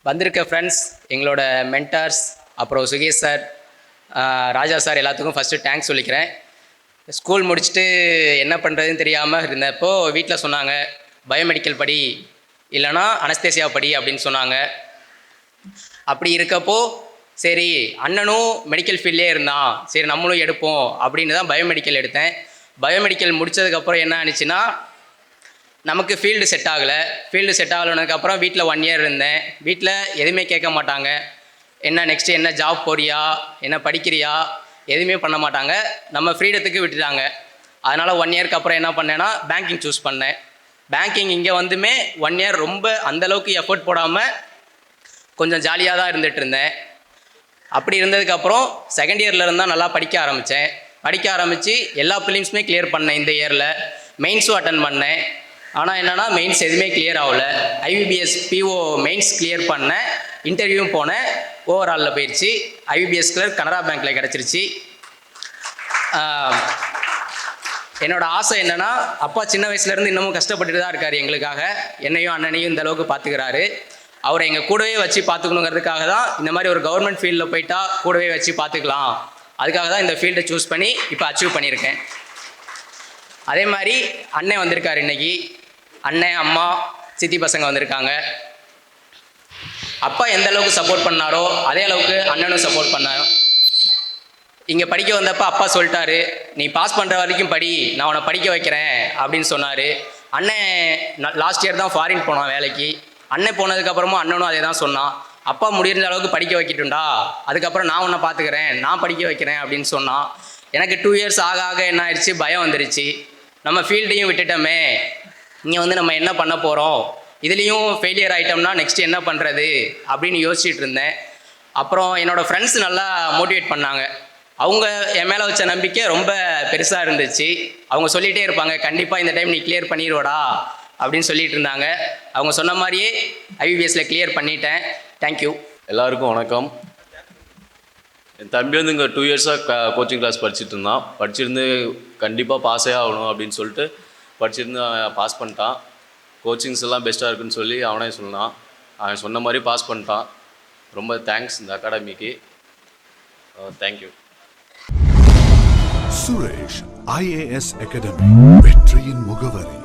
வந்திருக்க ஃப்ரெண்ட்ஸ், எங்களோட மென்டார்ஸ், அப்புறம் சுகேஷ் சார், ராஜா சார் எல்லாத்துக்கும் ஃபஸ்ட்டு தேங்க்ஸ் சொல்லிக்கிறேன். ஸ்கூல் முடிச்சுட்டு என்ன பண்ணுறதுன்னு தெரியாமல் இருந்தப்போ வீட்டில் சொன்னாங்க, பயோமெடிக்கல் படி, இல்லைனா அனஸ்தேசியா படி அப்படின்னு சொன்னாங்க. அப்படி இருக்கப்போ சரி அண்ணனும் மெடிக்கல் ஃபீல்ட்லேயே இருந்தான், சரி நம்மளும் எடுப்போம் அப்படின்னு தான் பயோமெடிக்கல் எடுத்தேன். பயோமெடிக்கல் முடித்ததுக்கப்புறம் என்ன ஆனிச்சுன்னா, நமக்கு ஃபீல்டு செட் ஆகலை. ஃபீல்டு செட் ஆகலனதுக்கப்புறம் வீட்டில் 1 இயர் இருந்தேன். வீட்டில் எதுவுமே கேட்க மாட்டாங்க. என்ன நெக்ஸ்ட்டு என்ன ஜாப் போறியா, என்ன படிக்கிறியா, எதுவுமே பண்ண மாட்டாங்க. நம்ம ஃப்ரீடத்துக்கு விட்டுட்டாங்க. அதனால் 1 இயருக்கு அப்புறம் என்ன பண்ணேன்னா பேங்கிங் சூஸ் பண்ணேன். பேங்கிங் இங்கே வந்துமே 1 இயர் ரொம்ப அந்தளவுக்கு எஃபர்ட் போடாமல் கொஞ்சம் ஜாலியாக தான் இருந்துகிட்டு இருந்தேன். அப்படி இருந்ததுக்கப்புறம் செகண்ட் இயரில் இருந்தால் நல்லா படிக்க ஆரம்பித்து எல்லா ஃபிலிம்ஸுமே கிளியர் பண்ணேன். இந்த இயரில் மெயின்ஸும் அட்டன் பண்ணேன். ஆனால் என்னென்னா மெயின்ஸ் எதுவுமே கிளியர் ஆகலை. ஐபிபிஎஸ் பிஓ மெயின்ஸ் கிளியர் பண்ணேன், இன்டர்வியூவும் போனேன், ஓவராலில் போயிடுச்சு. ஐபிபிஎஸ் கிளர்க் கனரா பேங்க்கில் கிடச்சிருச்சு. என்னோடய ஆசை என்னென்னா, அப்பா சின்ன வயசுலேருந்து இன்னமும் கஷ்டப்பட்டுட்டு தான் இருக்கார் எங்களுக்காக. என்னையும் அண்ணனையும் இந்த அளவுக்கு பார்த்துக்கிறாரு. அவரை எங்கள் கூடவே வச்சு பார்த்துக்கணுங்கிறதுக்காக தான் இந்த மாதிரி ஒரு கவர்மெண்ட் ஃபீல்டில் போயிட்டா கூடவே வச்சு பார்த்துக்கலாம், அதுக்காக தான் இந்த ஃபீல்டை சூஸ் பண்ணி இப்போ அச்சீவ் பண்ணியிருக்கேன். அதே மாதிரி அண்ணன் வந்திருக்கார் இன்றைக்கி. அண்ணன், அம்மா, சித்தி பசங்க வந்திருக்காங்க. அப்பா எந்த அளவுக்கு சப்போர்ட் பண்ணாரோ அதே அளவுக்கு அண்ணனும் சப்போர்ட் பண்ணாரோ. இங்கே படிக்க வந்தப்போ அப்பா சொல்லிட்டாரு, நீ பாஸ் பண்ணுற வரைக்கும் படி, நான் உன்னை படிக்க வைக்கிறேன் அப்படின்னு சொன்னார். அண்ணன் லாஸ்ட் இயர் தான் ஃபாரின் போனான் வேலைக்கு. அண்ணன் போனதுக்கப்புறமும் அண்ணனும் அதே தான் சொன்னான், அப்பா முடிஞ்ச அளவுக்கு படிக்க வைக்கட்டும்டா, அதுக்கப்புறம் நான் உன்னை பார்த்துக்கிறேன், நான் படிக்க வைக்கிறேன் அப்படின்னு சொன்னான். எனக்கு 2 இயர்ஸ் ஆக என்ன ஆயிடுச்சு, பயம் வந்துருச்சு. நம்ம ஃபீல்டையும் விட்டுட்டோமே, இங்கே வந்து நம்ம என்ன பண்ண போகிறோம், இதுலேயும் ஃபெயிலியர் ஆகிட்டோம்னா நெக்ஸ்ட்டு என்ன பண்ணுறது அப்படின்னு யோசிச்சுட்டு இருந்தேன். அப்புறம் என்னோடய ஃப்ரெண்ட்ஸ் நல்லா மோட்டிவேட் பண்ணாங்க. அவங்க என் மேலே வச்ச நம்பிக்கை ரொம்ப பெருசாக இருந்துச்சு. அவங்க சொல்லிகிட்டே இருப்பாங்க, கண்டிப்பாக இந்த டைம் நீ கிளியர் பண்ணிடுவடா அப்படின்னு சொல்லிட்டு இருந்தாங்க. அவங்க சொன்ன மாதிரியே ஐபிபிஎஸ்சில் கிளியர் பண்ணிட்டேன். தேங்க்யூ. எல்லாருக்கும் வணக்கம். என் தம்பி வந்து இங்கே 2 இயர்ஸாக கோச்சிங் கிளாஸ் படிச்சிருந்து கண்டிப்பாக பாஸே ஆகணும் அப்படின்னு சொல்லிட்டு படிச்சிருந்து பாஸ் பண்ணிட்டான். கோச்சிங்ஸ் எல்லாம் பெஸ்ட்டாக இருக்குன்னு சொல்லி அவனே சொன்னான். அவன் சொன்ன மாதிரி பாஸ் பண்ணிட்டான். ரொம்ப தேங்க்ஸ் இந்த அகாடமிக்கு. தேங்க்யூ. சுரேஷ் IAS அகாடமி, வெற்றியின் முகவரி.